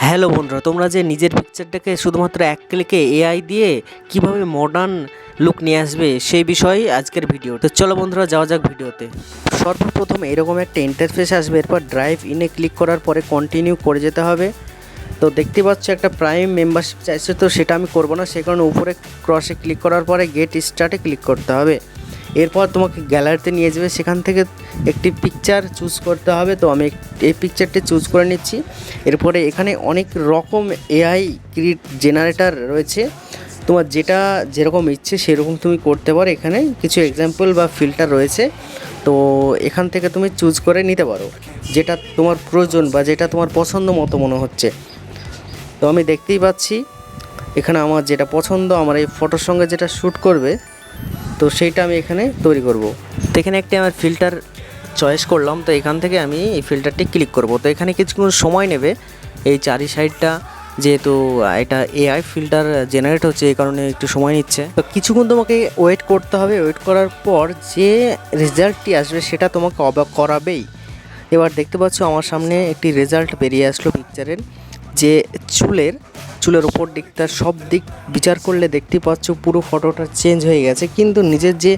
Hello বন্ধুরা, তোমরা যে নিজের পিকচারটাকে শুধুমাত্র এক ক্লিকে এআই দিয়ে কিভাবে মডার্ন লুক নিয়ে আসবে সেই বিষয়ে আজকের ভিডিও। তো চলো বন্ধুরা, যাওয়া যাক ভিডিওতে। সর্বপ্রথম এরকম একটা ইন্টারফেস আসবে, এরপর ড্রাইভ ইনে ক্লিক করার পরে কন্টিনিউ করে যেতে হবে। তো দেখতে পাচ্ছ একটা প্রাইম মেম্বারশিপ চাইছে, তো সেটা আমি করব না, সেই কারণে উপরে ক্রসে ক্লিক করার পরে গেট স্টার্টে ক্লিক করতে হবে। এরপর তোমাকে গ্যালারিতে নিয়ে যাবে, সেখান থেকে একটি পিকচার চুজ করতে হবে। তো আমি এই পিকচারটি চুজ করে নিচ্ছি। এরপরে এখানে অনেক রকম এআই জেনারেটর রয়েছে, তোমার যেটা যেরকম ইচ্ছে সেরকম তুমি করতে পারো। এখানে কিছু এক্সাম্পল বা ফিল্টার রয়েছে, তো এখান থেকে তুমি চুজ করে নিতে পারো যেটা তোমার প্রয়োজন বা যেটা তোমার পছন্দ মতো মনে হচ্ছে। তো আমি দেখতেই পাচ্ছি এখানে আমার যেটা পছন্দ, আমার এই ফটোর সঙ্গে যেটা শ্যুট করবে, তো সেইটা আমি এখানে তৈরি করব। তো এখানে একটি আমার ফিল্টার চয়েস করলাম, তো এখান থেকে আমি এই ফিল্টারটি ক্লিক করব। তো এখানে কিছুক্ষণ সময় নেবে, এই চারি সাইডটা যেহেতু এটা এআই ফিল্টার জেনারেট হচ্ছে, এই কারণে একটু সময় নিচ্ছে। তো কিছুক্ষণ তোমাকে ওয়েট করতে হবে। ওয়েট করার পর যে রেজাল্টটি আসবে সেটা তোমাকে অবাক করাবেই। এবার দেখতে পাচ্ছ আমার সামনে একটি রেজাল্ট বেরিয়ে আসলো পিকচারের, যে চুলের ওপর দিকটা সব দিক বিচার করলে দেখতে পাচ্ছ পুরো ফটোটা চেঞ্জ হয়ে গেছে, কিন্তু নিজের যে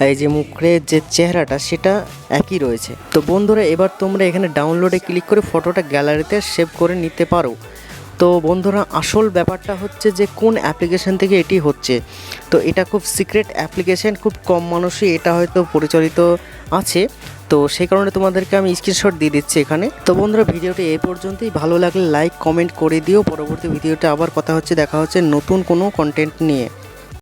এই যে মুখের যে চেহারাটা সেটা একই রয়েছে। তো বন্ধুরা, এবার তোমরা এখানে ডাউনলোডে ক্লিক করে ফটোটা গ্যালারিতে সেভ করে নিতে পারো। তো বন্ধুরা, আসল ব্যাপারটা হচ্ছে যে কোন অ্যাপ্লিকেশান থেকে এটি হচ্ছে। তো এটা খুব সিক্রেট অ্যাপ্লিকেশান, খুব কম মানুষই এটা হয়তো পরিচালিত আছে, তো সেই কারণে তোমাদেরকে আমি স্ক্রিনশট দিয়ে দিচ্ছি এখানে। তো বন্ধুরা, ভিডিওটি এই পর্যন্তই। ভালো লাগলে লাইক কমেন্ট করে দিও। পরবর্তী ভিডিওতে আবার কথা হচ্ছে, দেখা হচ্ছে নতুন কোনো কন্টেন্ট নিয়ে।